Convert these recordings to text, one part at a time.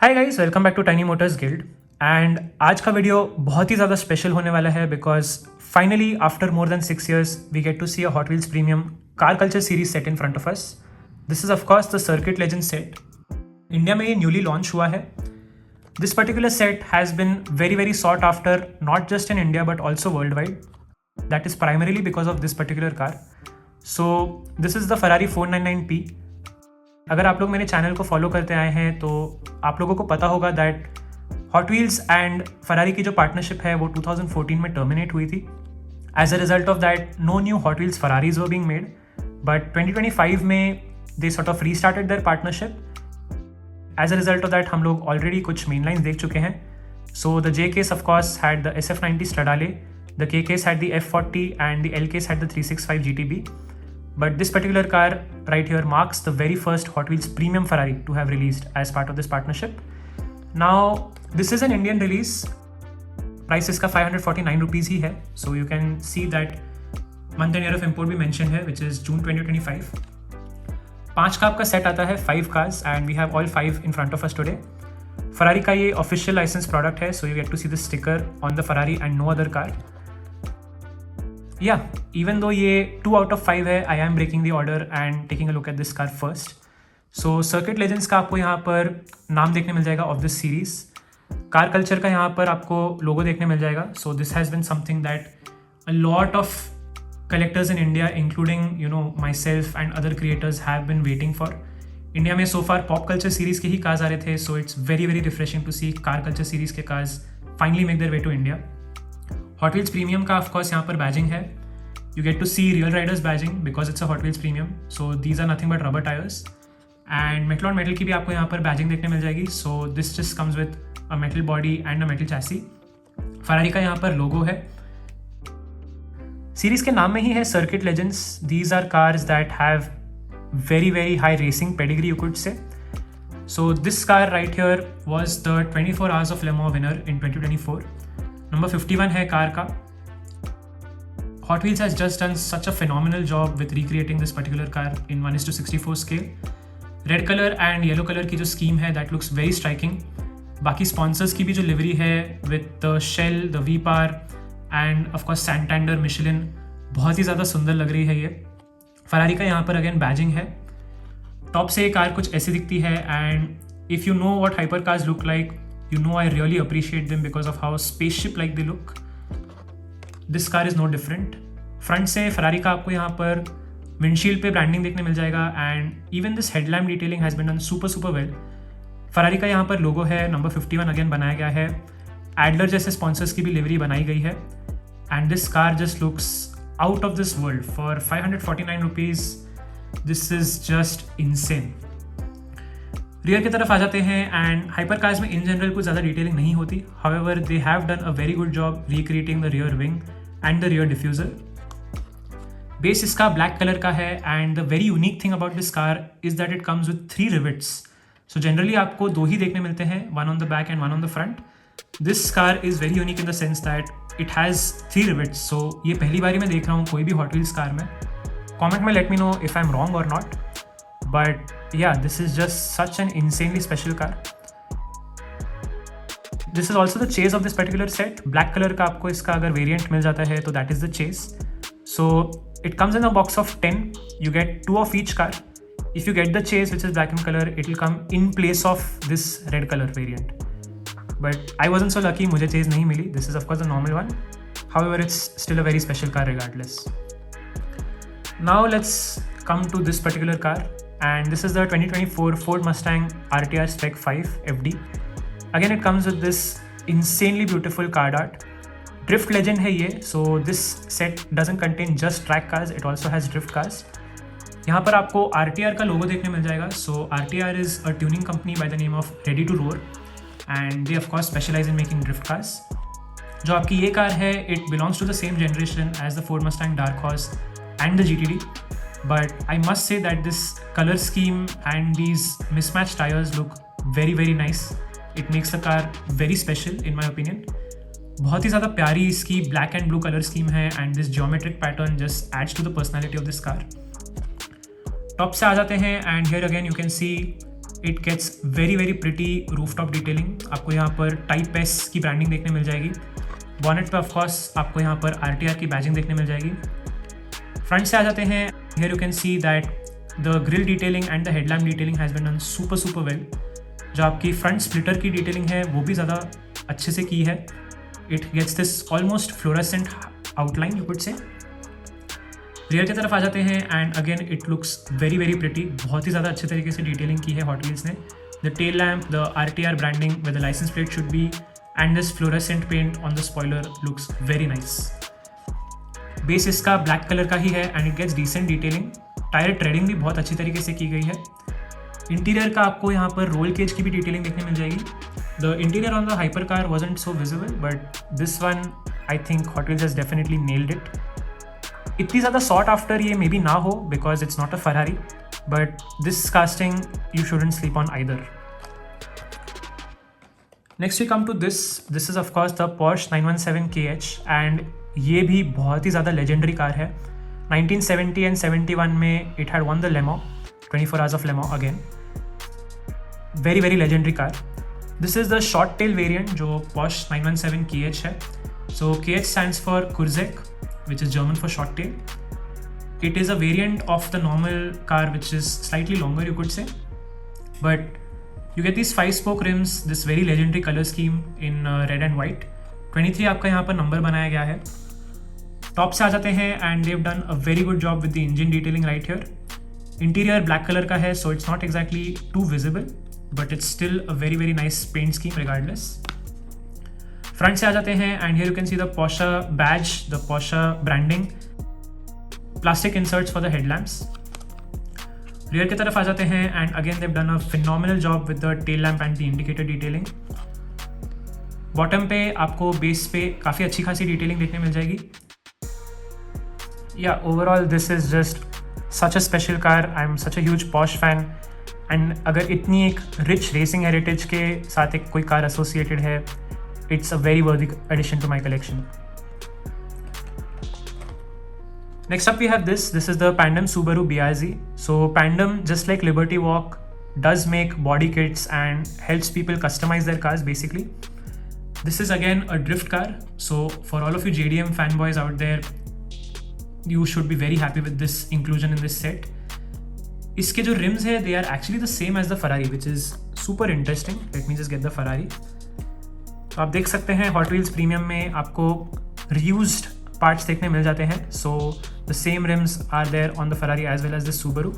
Hi guys, welcome back to tiny motors guild. And आज का video बहुत ही ज़्यादा स्पेशल होने वाला है because finally after more than 6 years we get to see a Hot Wheels premium car culture series set in front of us. This is of course the circuit legend set. India में ये newly launch हुआ है। This particular set has been very very sought after not just in India but also worldwide. That is primarily because of this particular car. So this is the Ferrari 499P। अगर आप लोग मेरे channel को follow करते आए हैं तो आप लोगों को पता होगा that hot wheels and Ferrari की जो पार्टनरशिप है वो 2014 में टर्मिनेट हुई थी। As a result of that no new Hot Wheels Ferraris were being made, but 2025 में they sort of restarted their partnership. As a result of that हम लोग ऑलरेडी कुछ मेन लाइन्स देख चुके हैं। So the J case of course had the SF90 Stradale, the K case had the F40 and the L case had the 365 GTB. But this particular car right here marks the very first Hot Wheels premium Ferrari to have released as part of this partnership. Now, this is an Indian release. Price इसका 549 rupees ही है. So you can see that month and year of import भी mentioned है, which is June 2025. 5 का आपका set आता है, 5 cars, and we have all 5 in front of us today. Ferrari का ये official license product है, so you get to see the sticker on the Ferrari and no other car. Yeah, even though ये 2 out of 5 है, I am breaking the order and taking a look at this car first. So Circuit Legends का आपको यहाँ पर नाम देखने मिल जाएगा of this series. Car culture का यहाँ पर आपको लोगो देखने मिल जाएगा. So this has been something that a lot of collectors in India, including myself and other creators, have been waiting for. India में so far pop culture series के ही cars आ रहे थे, so it's very very refreshing to see car culture series के cars finally make their way to India. Hot Wheels premium का of course यहाँ पर badging है. You get to see Real Riders badging because it's a Hot Wheels premium. So these are nothing but rubber tyres and metal on metal की भी आपको यहाँ पर badging देखने मिल जाएगी. So this just comes with a metal body and a metal chassis. Ferrari का यहाँ पर लोगो है. सीरीज के नाम में ही है circuit legends. These are cars that have very very high racing pedigree, you could say. So this car right here was the 24 Hours of Le Mans winner in 2024. Number 51 है कार का. Hot Wheels has just done such a phenomenal job with recreating this particular car in 1:64 scale. Red color and yellow color की जो scheme है that looks very striking. बाकी sponsors की भी जो livery है with the Shell, the V-Power and of course Santander, Michelin, बहुत ही ज़्यादा सुंदर लग रही है ये. Ferrari का यहाँ पर again badging है. टॉप से ये कार कुछ ऐसी दिखती है and if you know what hypercars look like, you know I really appreciate them because of how spaceship like they look. This car is no different. Front से Ferrari का आपको यहाँ पर विंडशील्ड पे ब्रांडिंग देखने मिल जाएगा and even this headlamp detailing has been done super well. Ferrari का यहाँ पर लोगो है. नंबर 51 अगेन बनाया गया है. एडलर जैसे स्पॉन्सर्स की भी लिवरी बनाई गई है and this car just looks out of this world for 549 rupees. This is just insane. Rear की तरफ आ जाते हैं एंड हाइपर कार्स में इन जनरल कुछ ज़्यादा डिटेलिंग नहीं होती. However they have done a very good job recreating the rear wing and the rear diffuser. Base इसका ब्लैक कलर का है and the very unique thing about this car is that it comes with 3 rivets. So generally आपको 2 ही देखने मिलते हैं, one on the back and one on the front. This car is very unique in the sense that it has 3 rivets. सो ये पहली बार ही मैं देख रहा हूँ कोई भी हॉट व्हील्स कार में. कॉमेंट में let me know if I am wrong और not. But yeah, this is just such an insanely special car. This is also the chase of this particular set. Black color का आपको इसका अगर variant मिल जाता है तो that is the chase. So it comes in a box of 10. You get 2 of each car. If you get the chase which is black in color, it will come in place of this red color variant. But I wasn't so lucky. मुझे chase नहीं मिली. This is of course the normal one. However, it's still a very special car regardless. Now let's come to this particular car. And this is the 2024 Ford Mustang RTR Spec 5 FD. Again, it comes with this insanely beautiful card art. Drift Legend है ये, so this set doesn't contain just track cars, it also has drift cars. यहाँ पर आपको RTR का लोगो देखने मिल जाएगा. So RTR is a tuning company by the name of Ready to Roar, and they of course specialize in making drift cars. जो आपकी ये कार है, it belongs to the same generation as the Ford Mustang Dark Horse and the GTD. But I must say that this color scheme and these mismatched tires look very very nice. It makes the car very special in my opinion. बहुत ही ज़्यादा प्यारी इसकी black and blue color scheme है and this geometric pattern just adds to the personality of this car. Top से आ जाते हैं and here again you can see it gets very very pretty rooftop detailing. आपको यहाँ पर type S की branding देखने मिल जाएगी। बॉनेट पे ऑफकोर्स आपको यहाँ पर RTR की बैजिंग देखने मिल जाएगी। फ्रंट से आ जाते हैं, here you can see that the grille detailing and the headlamp detailing has been done super well. जो आपकी फ्रंट स्प्लिटर की डिटेलिंग है वो भी ज़्यादा अच्छे से की है। It gets this almost fluorescent outline you could say. Rear की तरफ आ जाते हैं and again it looks very very pretty. बहुत ही ज़्यादा अच्छे तरीके से डिटेलिंग की है हॉट व्हील्स ने। The tail lamp, the RTR branding with the licence plate should be and this fluorescent paint on the spoiler looks very nice. Base इसका ब्लैक कलर का ही है and it gets decent detailing. Tyre treading भी बहुत अच्छी तरीके से की गई है। इंटीरियर का आपको यहाँ पर रोल केज की भी डिटेलिंग देखने मिल जाएगी। The interior on the hyper car wasn't so visible, but this one I think Hot Wheels has definitely nailed it. इतनी ज़्यादा sought after ये मे बी ना हो because it's not a Ferrari, but this casting you shouldn't sleep on either. Next we come to this. This is of course the Porsche 917 KH and ये भी बहुत ही ज़्यादा legendary कार है। 1970 and 71 में it had won the Le Mans, 24 Hours of Le Mans again. Very very legendary car. This is the short tail variant जो Porsche 917 KH है. So KH stands for Kurzek, which is German for short tail. It is a variant of the normal car which is slightly longer you could say. But you get these 5-spoke rims, this very legendary color scheme in red and white. 23 आपका यहाँ पर number बनाया गया है। Top से आ जाते हैं and they've done a very good job with the engine detailing right here. Interior black colour का है so it's not exactly too visible, but it's still a very very nice paint scheme regardless. Front से आ जाते हैं and here you can see the Porsche badge, the Porsche branding, plastic inserts for the headlamps. Rear की तरफ आ जाते हैं and again they've done a phenomenal job with the tail lamp and the indicator detailing. Bottom पे आपको base पे काफ़ी अच्छी खासी डिटेलिंग देखने मिल जाएगी। Yeah, overall this is just such a special car. I'm such a huge Porsche fan. And अगर इतनी एक rich racing heritage के साथ एक कोई कार associated है, it's a very worthy addition to my collection. Next up we have this. This is the Pandem Subaru BRZ. So Pandem, just like Liberty Walk, does make body kits and helps people customize their cars basically. This is again a drift car. So for all of you JDM fanboys out there, you should be very happy with this inclusion in this set. इसके जो rims है they are actually the same as the Ferrari, which is super interesting. Let me just get the Ferrari. तो आप देख सकते हैं Hot Wheels Premium में आपको reused parts देखने मिल जाते हैं. So the same rims are there on the Ferrari as well as the Subaru.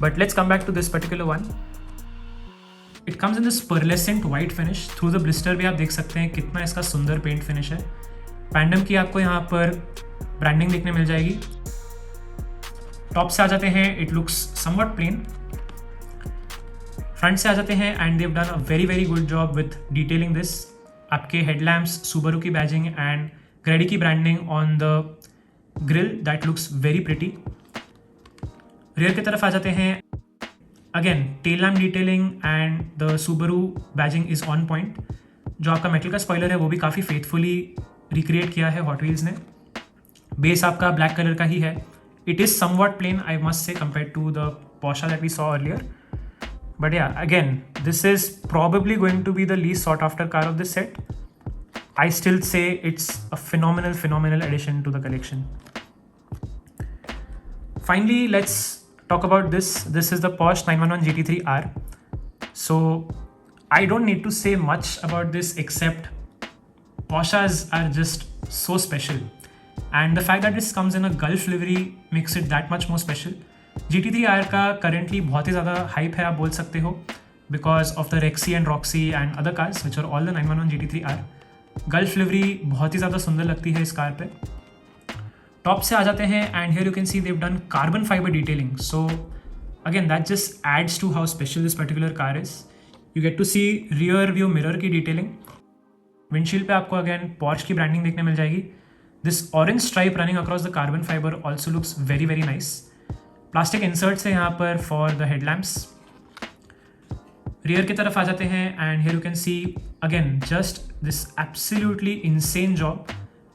But let's come back to this particular one. It comes in this pearlescent white finish. Through the blister भी आप देख सकते हैं कितना इसका सुंदर paint finish है. Pandem की आपको यहाँ पर ब्रांडिंग देखने मिल जाएगी. टॉप से आ जाते हैं, it looks somewhat plain. Front से आ जाते हैं and they've done a very very good job with detailing this. आपके हेडलैम्प्स, सुबारू की बैजिंग एंड ग्रेडी की branding on the grille that looks very pretty. Rear की तरफ आ जाते हैं, again tail lamp detailing and the Subaru badging is on point. जो आपका मेटल का स्पॉइलर है वो भी काफ़ी फेथफुली रिक्रिएट किया है हॉट व्हील्स ने. बेस आपका ब्लैक कलर का ही है. It is somewhat plain I must say compare to the Porsche that we saw earlier. But yeah, again, this is probably going to be the least sought after car of this set. I still say it's a phenomenal addition to the collection. Finally, let's talk about this. This is the Porsche 911 GT3 R. So I don't need to say much about this except Porsches are just so special. And the fact that this comes in a Gulf livery makes it that much more special. GT3R का currently बहुत ही ज़्यादा hype है आप बोल सकते हो because of the Rexy and Roxy and other cars which are all the 911 GT3R. Gulf livery बहुत ही ज़्यादा सुंदर लगती है इस कार पे. टॉप से आ जाते हैं and here you can see they've done carbon fiber detailing. So again that just adds to how special this particular car is. You get to see rear view mirror की detailing. Windshield पे आपको again Porsche की branding देखने मिल जाएगी. This orange stripe running across the carbon fiber also looks very very nice. Plastic inserts है यहाँ पर for the headlamps. Rear की तरफ आ जाते हैं and here you can see again just this absolutely insane job.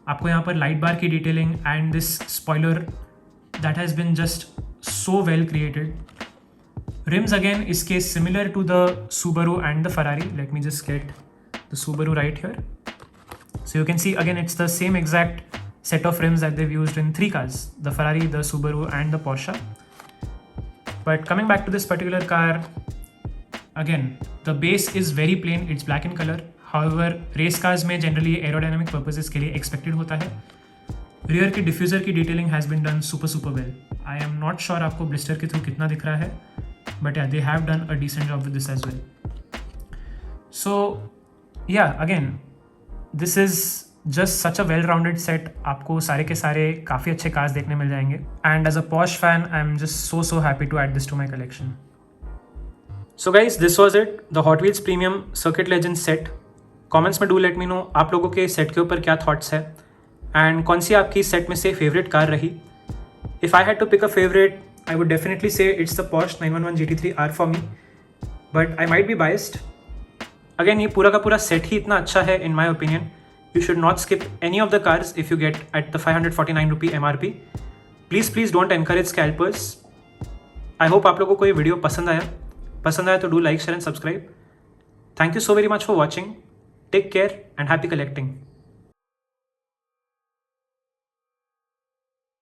आपको यहाँ पर light bar की detailing and this spoiler that has been just so well created. Rims again is case similar to the Subaru and the Ferrari. Let me just get the Subaru right here. So you can see again it's the same exact set of rims that they've used in 3 cars, the Ferrari, the Subaru and the Porsche. But coming back to this particular car, again the base is very plain, it's black in color. However, race cars में generally aerodynamic purposes के लिए expected होता है. Rear की diffuser की detailing has been done super well. I am not sure आपको blister के through कितना दिख रहा है, but yeah, they have done a decent job with this as well. So yeah, again this is just such a well-rounded set. आपको सारे के सारे काफ़ी अच्छे कार्स देखने मिल जाएंगे. And as a Porsche fan, I'm just so happy to add this to my collection. So guys, this was it, the Hot Wheels Premium Circuit Legends set. Comments में do let me know आप लोगों के set के ऊपर क्या thoughts है and कौन सी आपकी सेट में से फेवरेट कार रही. If I had to pick a favorite, I would definitely say it's the Porsche 911 GT3 R for me, but I might be biased. Again, ये पूरा का पूरा सेट ही इतना अच्छा है in my opinion. You should not skip any of the cars if you get at the 549 rupee MRP. Please don't encourage scalpers. I hope आप लोगों को ये वीडियो पसंद आया तो do like, share and subscribe. Thank you so very much for watching. Take care and happy collecting.